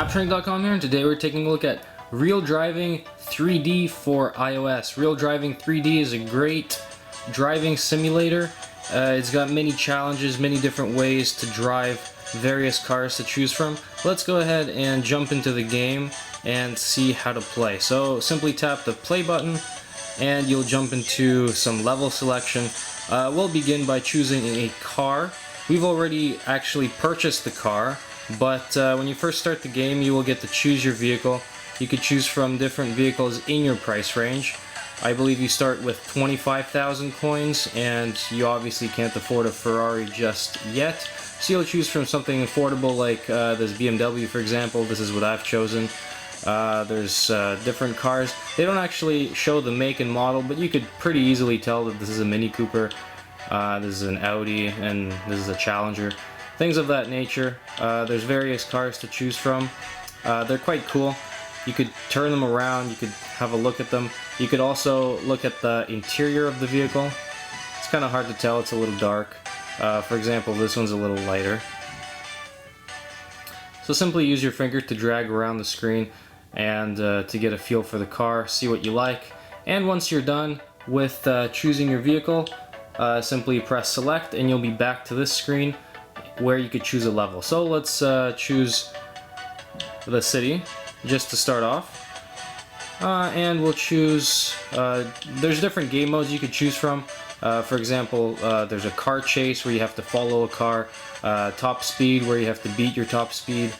appshrink.com here, and today we're taking a look at Real Driving 3D for iOS. Real Driving 3D is a great driving simulator. It's got many challenges, many different ways to drive various cars to choose from. Let's go ahead and jump into the game and see how to play. So simply tap the play button and you'll jump into some level selection. We'll begin by choosing a car. We've already actually purchased the car, but when you first start the game you will get to choose your vehicle. You could choose from different vehicles in your price range. I believe you start with 25,000 coins, and you obviously can't afford a Ferrari just yet. So you'll choose from something affordable like this BMW, for example. This is what I've chosen. There's different cars. They don't actually show the make and model, but you could pretty easily tell that this is a Mini Cooper, this is an Audi, and this is a Challenger. Things of that nature. There's various cars to choose from. They're quite cool. You could turn them around, you could have a look at them. You could also look at the interior of the vehicle. It's kind of hard to tell, it's a little dark. For example, this one's a little lighter. So simply use your finger to drag around the screen and to get a feel for the car, see what you like. And once you're done with choosing your vehicle, simply press select and you'll be back to this screen where you could choose a level. So let's choose the city just to start off. And we'll choose, there's different game modes you could choose from. For example, there's a car chase where you have to follow a car, top speed where you have to beat your top speed.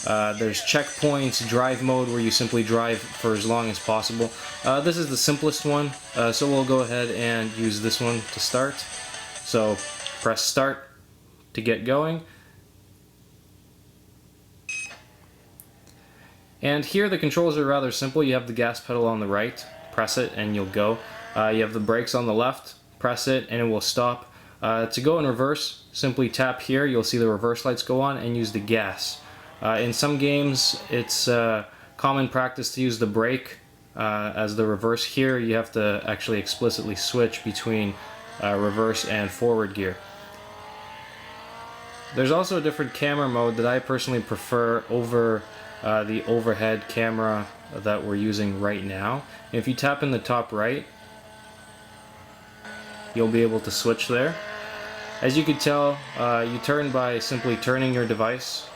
There's checkpoints, drive mode where you simply drive for as long as possible. This is the simplest one, so we'll go ahead and use this one to start. So press start to get going. And here the controls are rather simple. You have the gas pedal on the right, press it and you'll go. You have the brakes on the left, press it and it will stop. To go in reverse, simply tap here, you'll see the reverse lights go on, and use the gas. In some games it's common practice to use the brake as the reverse. Here you have to actually explicitly switch between reverse and forward gear. There's also a different camera mode that I personally prefer over the overhead camera that we're using right now. And if you tap in the top right, you'll be able to switch there. As you can tell, you turn by simply turning your device.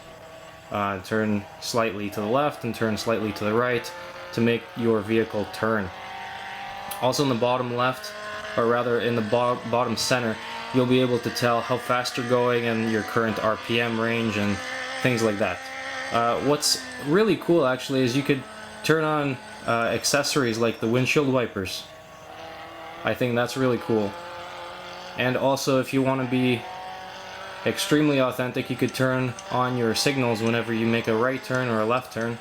Turn slightly to the left and turn slightly to the right to make your vehicle turn. Also in the bottom left, or rather in the bottom center, you'll be able to tell how fast you're going and your current RPM range and things like that. What's really cool actually is you could turn on accessories like the windshield wipers. I think that's really cool. And also, if you want to be extremely authentic, you could turn on your signals whenever you make a right turn or a left turn.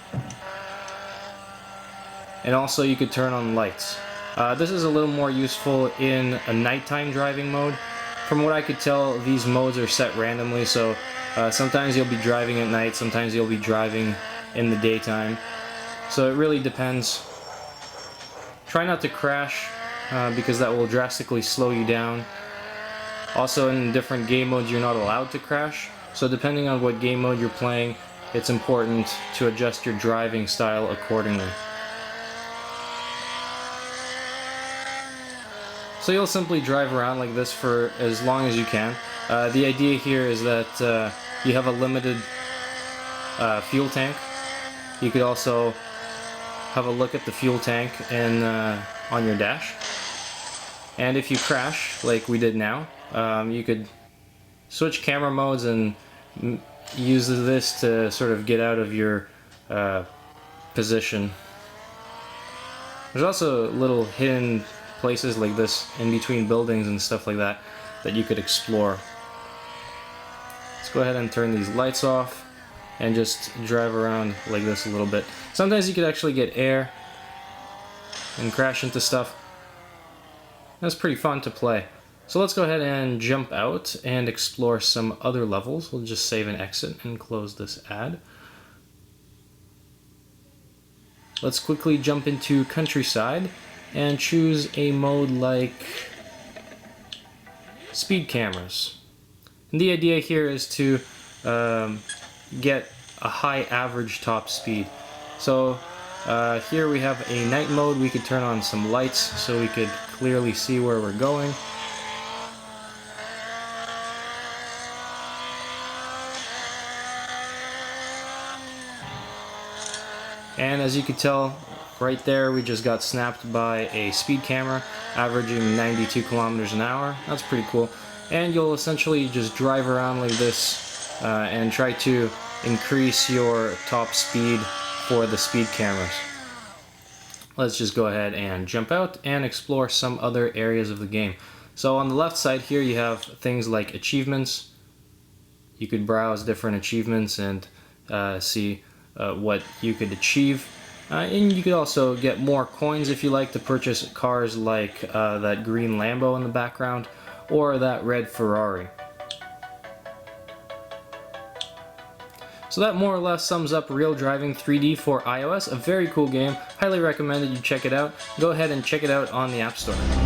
And also you could turn on lights. This is a little more useful in a nighttime driving mode. From what I could tell, these modes are set randomly, so sometimes you'll be driving at night, sometimes you'll be driving in the daytime. So it really depends. Try not to crash because that will drastically slow you down. Also in different game modes you're not allowed to crash, so depending on what game mode you're playing, it's important to adjust your driving style accordingly. So you'll simply drive around like this for as long as you can. The idea here is that you have a limited fuel tank. You could also have a look at the fuel tank and on your dash. And if you crash, like we did now, you could switch camera modes and use this to sort of get out of your position. There's also little hidden places like this in between buildings and stuff like that that you could explore. Let's go ahead and turn these lights off and just drive around like this a little bit. Sometimes you could actually get air and crash into stuff. That's pretty fun to play. So let's go ahead and jump out and explore some other levels. We'll just save and exit and close this ad. Let's quickly jump into Countryside and choose a mode like speed cameras. And the idea here is to get a high average top speed. So here we have a night mode. We could turn on some lights so we could clearly see where we're going. And as you can tell, right there we just got snapped by a speed camera averaging 92 kilometers an hour. That's pretty cool. And you'll essentially just drive around like this and try to increase your top speed for the speed cameras. Let's just go ahead and jump out and explore some other areas of the game. So on the left side here you have things like achievements. You could browse different achievements and see what you could achieve. And you could also get more coins if you like to purchase cars like that green Lambo in the background or that red Ferrari. So that more or less sums up Real Driving 3D for iOS. A very cool game. Highly recommend that you check it out. Go ahead and check it out on the App Store.